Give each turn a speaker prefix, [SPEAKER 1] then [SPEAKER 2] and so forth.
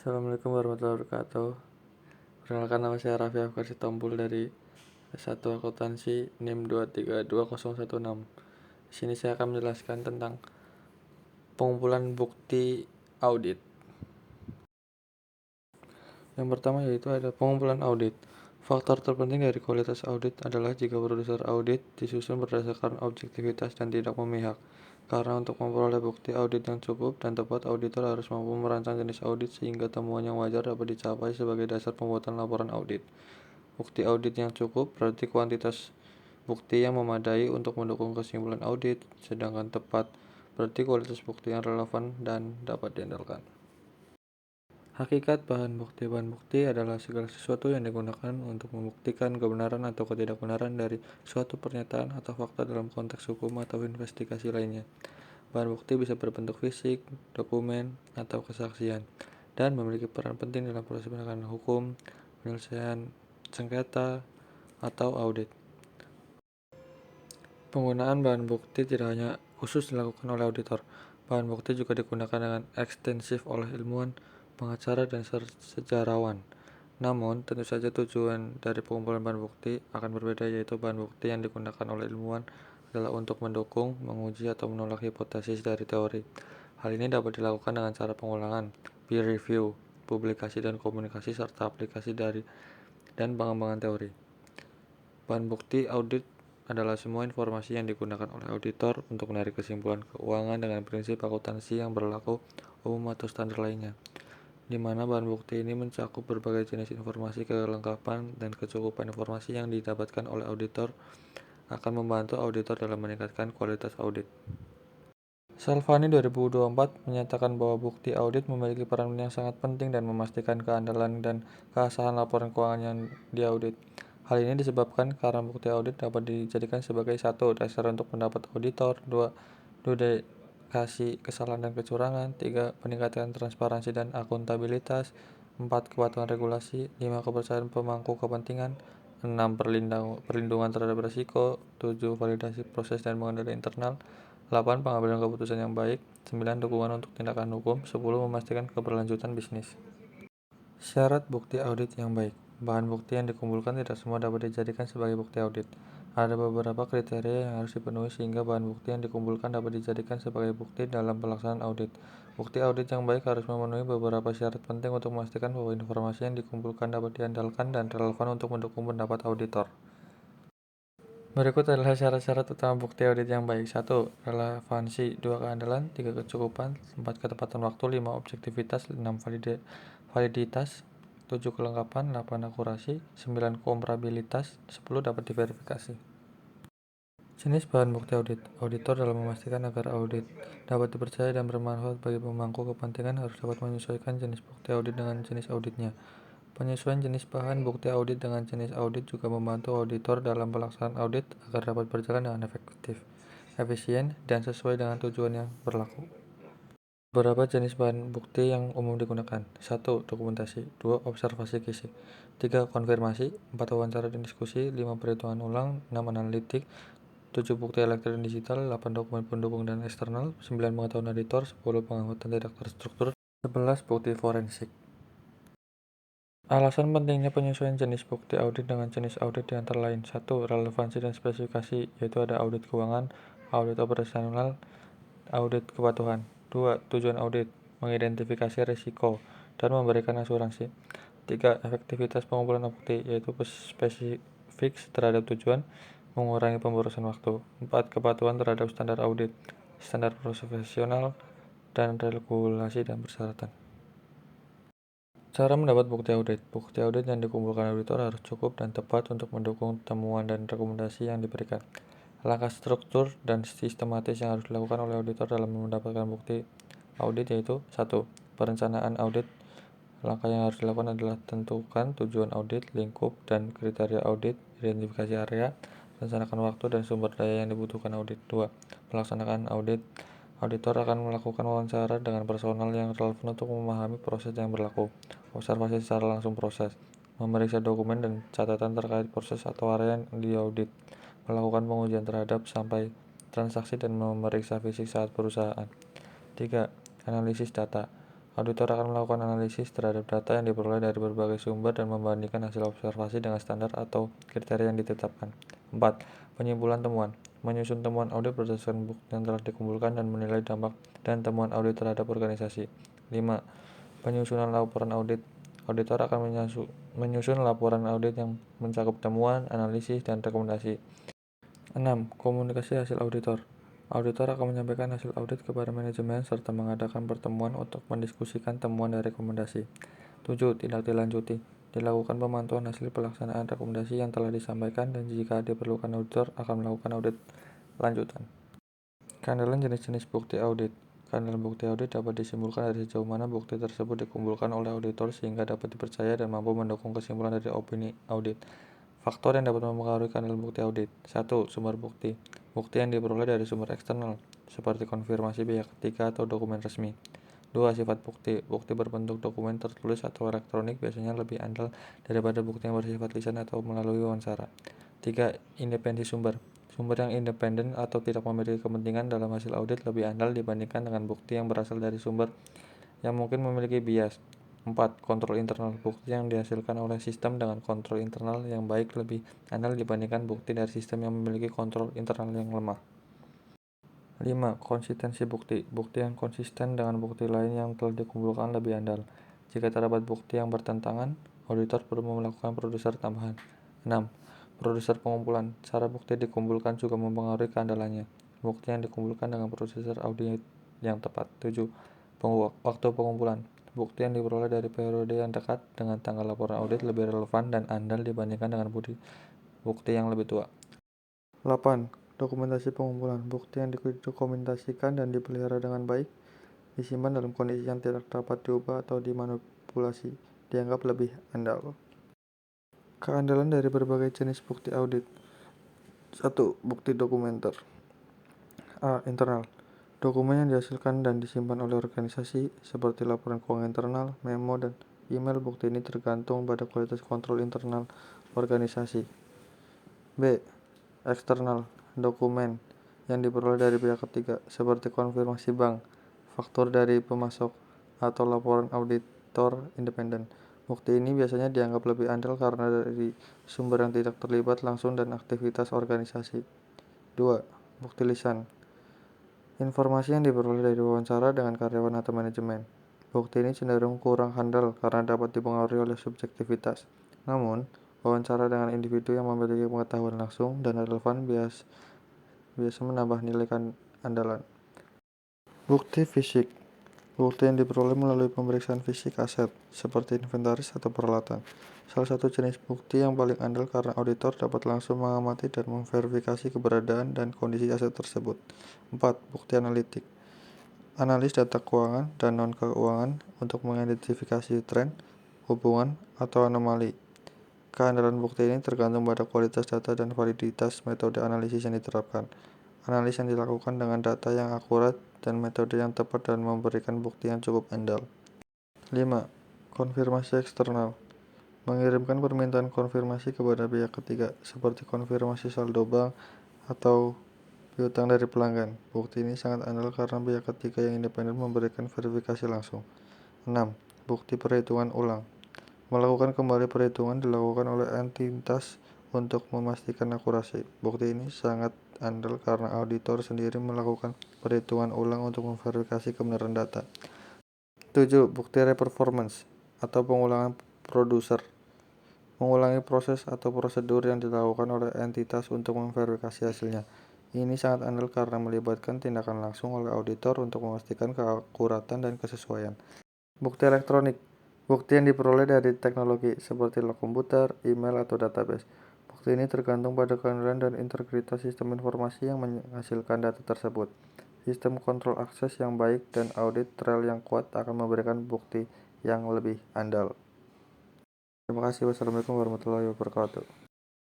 [SPEAKER 1] Assalamualaikum warahmatullahi wabarakatuh. Perkenalkan, nama saya Raffi Afkar Sitompul dari S1 Akuntansi NIM 2322016. Di sini saya akan menjelaskan tentang pengumpulan bukti audit. Yang pertama yaitu ada pengumpulan audit. Faktor terpenting dari kualitas audit adalah jika produser audit disusun berdasarkan objektivitas dan tidak memihak. Karena untuk memperoleh bukti audit yang cukup dan tepat, auditor harus mampu merancang jenis audit sehingga temuan yang wajar dapat dicapai sebagai dasar pembuatan laporan audit. Bukti audit yang cukup berarti kuantitas bukti yang memadai untuk mendukung kesimpulan audit, sedangkan tepat berarti kualitas bukti yang relevan dan dapat diandalkan. Hakikat bahan bukti adalah segala sesuatu yang digunakan untuk membuktikan kebenaran atau ketidakbenaran dari suatu pernyataan atau fakta dalam konteks hukum atau investigasi lainnya. Bahan bukti bisa berbentuk fisik, dokumen, atau kesaksian, dan memiliki peran penting dalam proses penegakan hukum, penyelesaian sengketa, atau audit. Penggunaan bahan bukti tidak hanya khusus dilakukan oleh auditor. Bahan bukti juga digunakan dengan ekstensif oleh ilmuwan, pengacara, dan sejarawan. Namun, tentu saja tujuan dari pengumpulan bahan bukti akan berbeda, yaitu bahan bukti yang digunakan oleh ilmuwan adalah untuk mendukung, menguji, atau menolak hipotesis dari teori. Hal ini dapat dilakukan dengan cara pengulangan, peer review, publikasi dan komunikasi, serta aplikasi dari dan pengembangan teori. Bahan bukti audit adalah semua informasi yang digunakan oleh auditor untuk menarik kesimpulan keuangan dengan prinsip akuntansi yang berlaku umum atau standar lainnya, di mana bahan bukti ini mencakup berbagai jenis informasi. Kelengkapan dan kecukupan informasi yang didapatkan oleh auditor akan membantu auditor dalam meningkatkan kualitas audit. Salvani 2024 menyatakan bahwa bukti audit memiliki peran yang sangat penting dan memastikan keandalan dan keabsahan laporan keuangan yang diaudit. Hal ini disebabkan karena bukti audit dapat dijadikan sebagai 1. Dasar untuk pendapat auditor, 2. Indikasi kesalahan dan kecurangan, 3. Peningkatan transparansi dan akuntabilitas, 4. Kepatuhan regulasi, 5. Kepercayaan pemangku kepentingan, 6. Perlindungan terhadap risiko, 7. Validasi proses dan pengendalian internal, 8. Pengambilan keputusan yang baik, 9. Dukungan untuk tindakan hukum, 10. Memastikan keberlanjutan bisnis. Syarat bukti audit yang baik. Bahan bukti yang dikumpulkan tidak semua dapat dijadikan sebagai bukti audit. Ada beberapa kriteria yang harus dipenuhi sehingga bahan bukti yang dikumpulkan dapat dijadikan sebagai bukti dalam pelaksanaan audit. Bukti audit yang baik harus memenuhi beberapa syarat penting untuk memastikan bahwa informasi yang dikumpulkan dapat diandalkan dan relevan untuk mendukung pendapat auditor. Berikut adalah syarat-syarat utama bukti audit yang baik. 1. Relevansi, 2. Keandalan, 3. Kecukupan, 4. Ketepatan waktu, 5. Objektivitas, 6. Validitas, 7. Kelengkapan, 8. Akurasi, 9. Komparabilitas, 10. Dapat diverifikasi. Jenis bahan bukti audit. Auditor dalam memastikan agar audit dapat dipercaya dan bermanfaat bagi pemangku kepentingan harus dapat menyesuaikan jenis bukti audit dengan jenis auditnya. Penyesuaian jenis bahan bukti audit dengan jenis audit juga membantu auditor dalam pelaksanaan audit agar dapat berjalan dengan efektif, efisien, dan sesuai dengan tujuan yang berlaku. Beberapa jenis bahan bukti yang umum digunakan. 1. Dokumentasi, 2. Observasi kisi, 3. Konfirmasi, 4. Wawancara dan diskusi, 5. Perhitungan ulang, 6. Analitik, 7. Bukti elektronik dan digital, 8. Dokumen pendukung dan eksternal, 9. Pengetahuan editor, 10. Pengamatan tidak terstruktur, 11. Bukti forensik. Alasan pentingnya penyesuaian jenis bukti audit dengan jenis audit di antara lain. 1. Relevansi dan spesifikasi, yaitu ada audit keuangan, audit operasional, audit kepatuhan. 2. Tujuan audit, mengidentifikasi risiko dan memberikan asuransi. 3. Efektivitas pengumpulan bukti, yaitu spesifik terhadap tujuan, mengurangi pemborosan waktu. 4. Kepatuhan terhadap standar audit, standar profesional, dan regulasi dan persyaratan. Cara mendapat bukti audit. Bukti audit yang dikumpulkan auditor harus cukup dan tepat untuk mendukung temuan dan rekomendasi yang diberikan. Langkah struktur dan sistematis yang harus dilakukan oleh auditor dalam mendapatkan bukti audit yaitu 1. Perencanaan audit. Langkah yang harus dilakukan adalah tentukan tujuan audit, lingkup, dan kriteria audit, identifikasi area, rencanakan waktu dan sumber daya yang dibutuhkan audit. 2. Pelaksanaan audit. Auditor akan melakukan wawancara dengan personal yang relevan untuk memahami proses yang berlaku. Observasi secara langsung proses. Memeriksa dokumen dan catatan terkait proses atau area yang diaudit. Melakukan pengujian terhadap sampai transaksi dan memeriksa fisik saat perusahaan. 3. Analisis data. Auditor akan melakukan analisis terhadap data yang diperoleh dari berbagai sumber dan membandingkan hasil observasi dengan standar atau kriteria yang ditetapkan. 4. Penyimpulan temuan. Menyusun temuan audit berdasarkan bukti yang telah dikumpulkan dan menilai dampak dan temuan audit terhadap organisasi. 5. Penyusunan laporan audit. Auditor akan menyusun laporan audit yang mencakup temuan, analisis, dan rekomendasi. 6. Komunikasi hasil auditor. Auditor akan menyampaikan hasil audit kepada manajemen serta mengadakan pertemuan untuk mendiskusikan temuan dan rekomendasi. 7. Tindak dilanjuti. Dilakukan pemantauan hasil pelaksanaan rekomendasi yang telah disampaikan dan jika diperlukan auditor akan melakukan audit lanjutan. Keandalan jenis-jenis bukti audit. Keandalan bukti audit dapat disimpulkan dari sejauh mana bukti tersebut dikumpulkan oleh auditor sehingga dapat dipercaya dan mampu mendukung kesimpulan dari opini audit. Faktor yang dapat mempengaruhi keandalan bukti audit. 1. Sumber bukti. Bukti yang diperoleh dari sumber eksternal, seperti konfirmasi pihak ketiga atau dokumen resmi. 2. Sifat bukti. Bukti berbentuk dokumen tertulis atau elektronik biasanya lebih andal daripada bukti yang bersifat lisan atau melalui wawancara. 3. Independensi sumber. Sumber yang independen atau tidak memiliki kepentingan dalam hasil audit lebih andal dibandingkan dengan bukti yang berasal dari sumber yang mungkin memiliki bias. 4. Kontrol internal. Bukti yang dihasilkan oleh sistem dengan kontrol internal yang baik lebih andal dibandingkan bukti dari sistem yang memiliki kontrol internal yang lemah. 5. Konsistensi bukti. Bukti yang konsisten dengan bukti lain yang telah dikumpulkan lebih andal. Jika terdapat bukti yang bertentangan, auditor perlu melakukan produser tambahan. 6. Produser pengumpulan. Cara bukti dikumpulkan juga mempengaruhi keandalannya. Bukti yang dikumpulkan dengan produser audit yang tepat. 7. Waktu pengumpulan. Bukti yang diperoleh dari periode yang dekat dengan tanggal laporan audit lebih relevan dan andal dibandingkan dengan bukti yang lebih tua. 8. Dokumentasi pengumpulan. Bukti yang didokumentasikan dan dipelihara dengan baik, disimpan dalam kondisi yang tidak dapat diubah atau dimanipulasi, dianggap lebih andal. Keandalan dari berbagai jenis bukti audit. 1. Bukti dokumenter. A. Internal. Dokumen yang dihasilkan dan disimpan oleh organisasi, seperti laporan keuangan internal, memo, dan email. Bukti ini tergantung pada kualitas kontrol internal organisasi. B. Eksternal. Dokumen yang diperoleh dari pihak ketiga, seperti konfirmasi bank, faktur dari pemasok, atau laporan auditor independen. Bukti ini biasanya dianggap lebih andal karena dari sumber yang tidak terlibat langsung dan aktivitas organisasi. 2. Bukti lisan. Informasi yang diperoleh dari wawancara dengan karyawan atau manajemen. Bukti ini cenderung kurang handal karena dapat dipengaruhi oleh subjektivitas. Namun, wawancara dengan individu yang memiliki pengetahuan langsung dan relevan biasa menambah nilai keandalan. Bukti fisik. Bukti yang diperoleh melalui pemeriksaan fisik aset, seperti inventaris atau peralatan. Salah satu jenis bukti yang paling andal karena auditor dapat langsung mengamati dan memverifikasi keberadaan dan kondisi aset tersebut. 4. Bukti analitik. Analis data keuangan dan non-keuangan untuk mengidentifikasi tren, hubungan, atau anomali. Keandalan bukti ini tergantung pada kualitas data dan validitas metode analisis yang diterapkan. Analis yang dilakukan dengan data yang akurat dan metode yang tepat dan memberikan bukti yang cukup andal. 5. Konfirmasi eksternal. Mengirimkan permintaan konfirmasi kepada pihak ketiga, seperti konfirmasi saldo bank atau piutang dari pelanggan. Bukti ini sangat andal karena pihak ketiga yang independen memberikan verifikasi langsung. 6. Bukti perhitungan ulang. Melakukan kembali perhitungan dilakukan oleh entitas untuk memastikan akurasi. Bukti ini sangat andal karena auditor sendiri melakukan perhitungan ulang untuk memverifikasi kebenaran data. 7. Bukti reperformance atau pengulangan produser. Mengulangi proses atau prosedur yang dilakukan oleh entitas untuk memverifikasi hasilnya. Ini sangat andal karena melibatkan tindakan langsung oleh auditor untuk memastikan keakuratan dan kesesuaian. Bukti elektronik. Bukti yang diperoleh dari teknologi seperti log komputer, email, atau database. Bukti ini tergantung pada keandalan dan integritas sistem informasi yang menghasilkan data tersebut. Sistem kontrol akses yang baik dan audit trail yang kuat akan memberikan bukti yang lebih andal. Terima kasih. Wassalamualaikum warahmatullahi wabarakatuh.